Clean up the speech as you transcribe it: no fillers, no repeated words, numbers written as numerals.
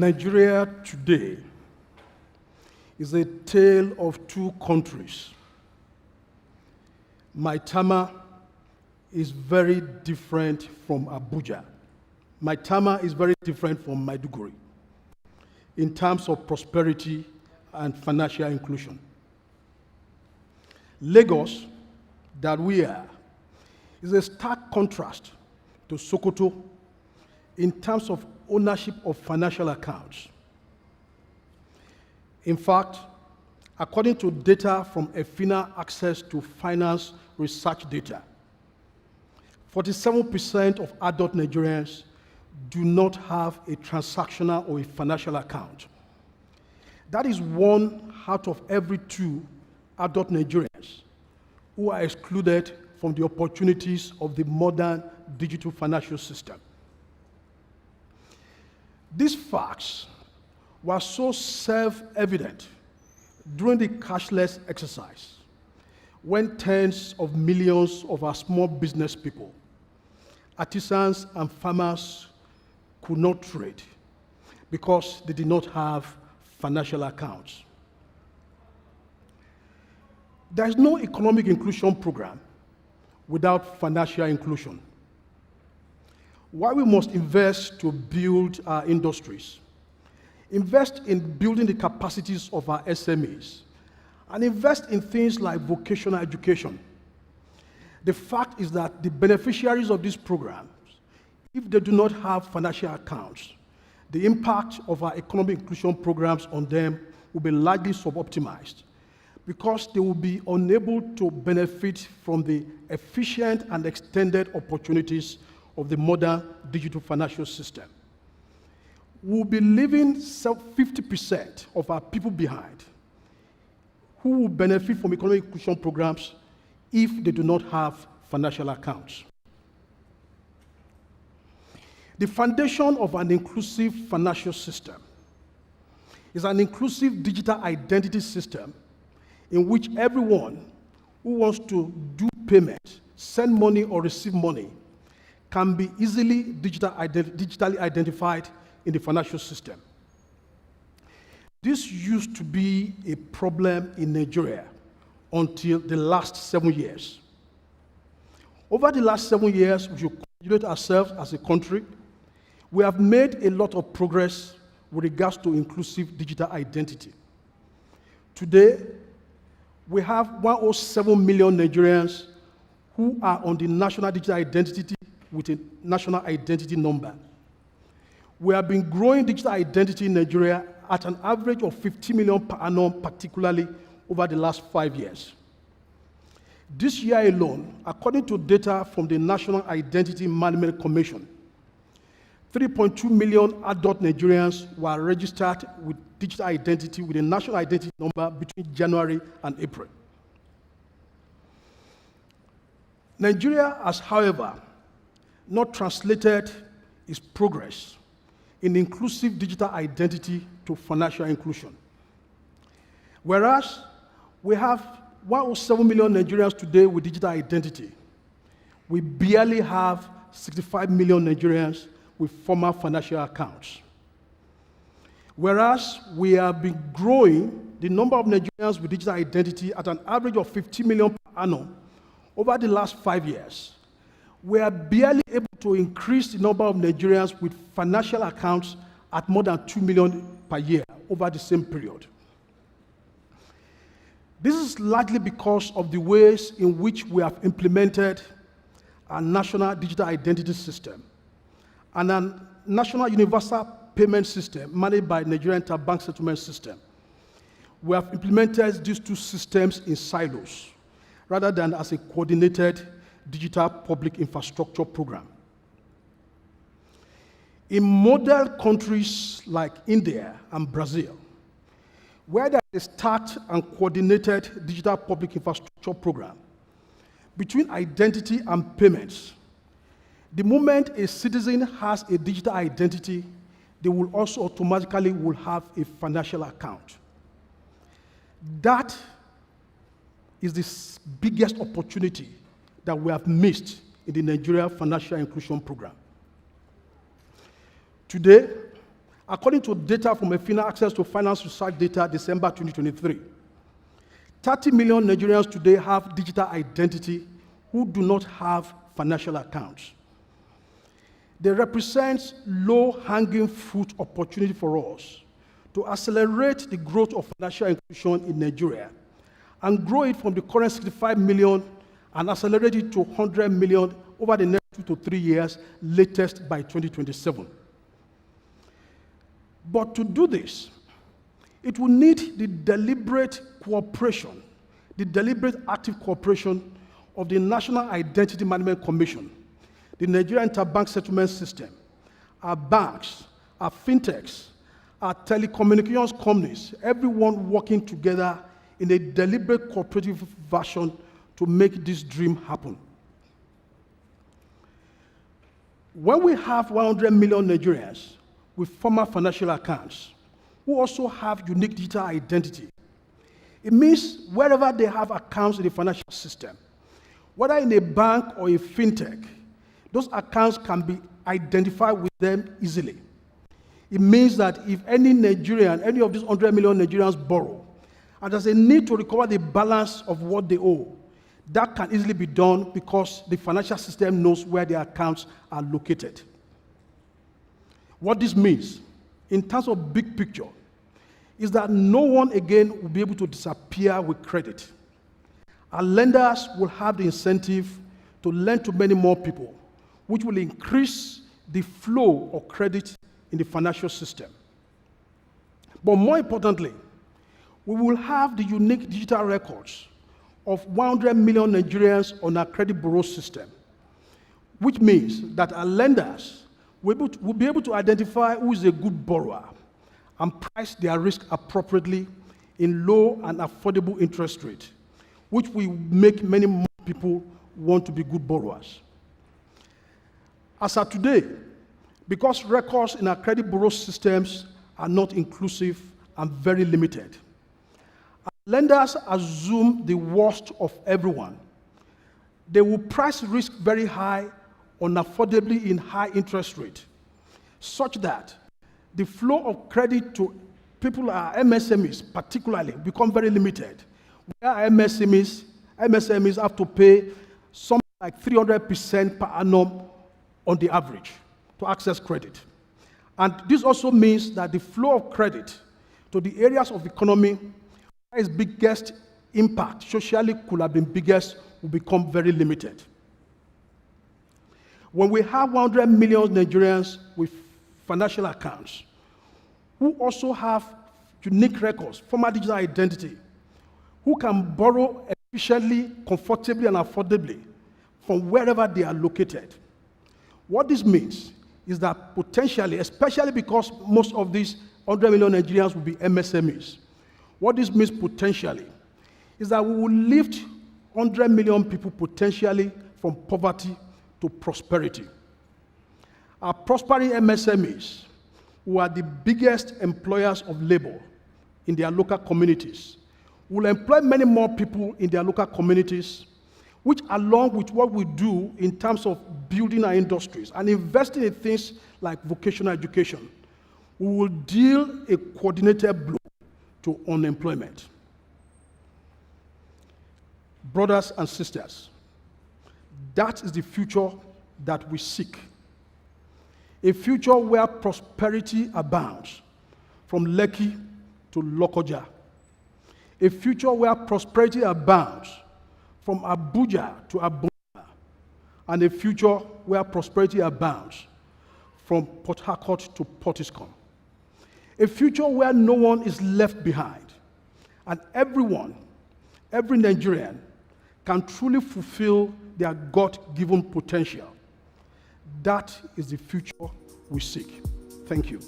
Nigeria today is a tale of two countries. Maitama is very different from Abuja. Maitama is very different from Maiduguri in terms of prosperity and financial inclusion. Lagos, that we are, is a stark contrast to Sokoto in terms of ownership of financial accounts. In fact, according to data from EFINA Access to Finance Research Data, 47% of adult Nigerians do not have a transactional or a financial account. That is 1 out of every 2 adult Nigerians who are excluded from the opportunities of the modern digital financial system. These facts were so self-evident during the cashless exercise, when tens of millions of our small business people, artisans and farmers could not trade because they did not have financial accounts. There is no economic inclusion program without financial inclusion. Why we must invest to build our industries, invest in building the capacities of our SMEs, and invest in things like vocational education. The fact is that the beneficiaries of these programs, if they do not have financial accounts, the impact of our economic inclusion programs on them will be largely suboptimized because they will be unable to benefit from the efficient and extended opportunities of the modern digital financial system. We'll be leaving 50% of our people behind who will benefit from economic inclusion programs if they do not have financial accounts. The foundation of an inclusive financial system is an inclusive digital identity system in which everyone who wants to do payment, send money or receive money, can be easily digitally identified in the financial system. This used to be a problem in Nigeria until the last 7 years. Over the last 7 years, we should congratulate ourselves as a country. We have made a lot of progress with regards to inclusive digital identity. Today, we have 107 million Nigerians who are on the national digital identity with a national identity number. We have been growing digital identity in Nigeria at an average of 50 million per annum, particularly over the last 5 years. This year alone, according to data from the National Identity Management Commission, 3.2 million adult Nigerians were registered with digital identity with a national identity number between January and April. Nigeria has, however, not translated its progress in inclusive digital identity to financial inclusion. Whereas we have 107 million Nigerians today with digital identity, we barely have 65 million Nigerians with formal financial accounts. Whereas we have been growing the number of Nigerians with digital identity at an average of 50 million per annum over the last 5 years, we are barely able to increase the number of Nigerians with financial accounts at more than 2 million per year over the same period. This is largely because of the ways in which we have implemented a national digital identity system and a national universal payment system managed by Nigerian Interbank Settlement System. We have implemented these two systems in silos rather than as a coordinated digital public infrastructure program. In model countries like India and Brazil, where there is a start and coordinated digital public infrastructure program between identity and payments, the moment a citizen has a digital identity, they will also automatically will have a financial account. That is the biggest opportunity that we have missed in the Nigeria Financial Inclusion Program. Today, According to data from EFINA Access to Finance Research Data, December 2023, 30 million Nigerians today have digital identity who do not have financial accounts. They represent low-hanging fruit opportunity for us to accelerate the growth of financial inclusion in Nigeria and grow it from the current 65 million and accelerate it to 100 million over the next 2 to 3 years, latest by 2027. But to do this, it will need the deliberate cooperation, the deliberate active cooperation of the National Identity Management Commission, the Nigerian Interbank Settlement System, our banks, our fintechs, our telecommunications companies, everyone working together in a deliberate cooperative fashion to make this dream happen. When we have 100 million Nigerians with formal financial accounts who also have unique digital identity, it means wherever they have accounts in the financial system, whether in a bank or a fintech, those accounts can be identified with them easily. It means that if any Nigerian, any of these 100 million Nigerians borrow, and there's a need to recover the balance of what they owe, that can easily be done because the financial system knows where their accounts are located. What this means, in terms of big picture, is that no one again will be able to disappear with credit. Our lenders will have the incentive to lend to many more people, which will increase the flow of credit in the financial system. But more importantly, we will have the unique digital records of 100 million Nigerians on our credit bureau system, which means that our lenders will be able to identify who is a good borrower and price their risk appropriately in low and affordable interest rate, which will make many more people want to be good borrowers. As of today, because records in our credit bureau systems are not inclusive and very limited, lenders assume the worst of everyone. They will price risk very high, unaffordably in high interest rate, such that the flow of credit to people, our MSMEs particularly, become very limited. Where MSMEs have to pay something like 300% per annum on the average to access credit. And this also means that the flow of credit to the areas of the economy where its biggest impact socially could have been biggest will become very limited. When we have 100 million Nigerians with financial accounts who also have unique records, formal digital identity, who can borrow efficiently, comfortably, and affordably from wherever they are located, what this means is that potentially, especially because most of these 100 million Nigerians will be MSMEs, what this means potentially is that we will lift 100 million people potentially from poverty to prosperity. Our prospering MSMEs, who are the biggest employers of labor in their local communities, will employ many more people in their local communities, which along with what we do in terms of building our industries and investing in things like vocational education, we will deal a coordinated blow to unemployment. Brothers and sisters, that is the future that we seek. A future where prosperity abounds from Lekki to Lokoja. A future where prosperity abounds from Abuja to Abuja. And a future where prosperity abounds from Port Harcourt to Portiscom. A future where no one is left behind, and everyone, every Nigerian, can truly fulfill their God-given potential. That is the future we seek. Thank you.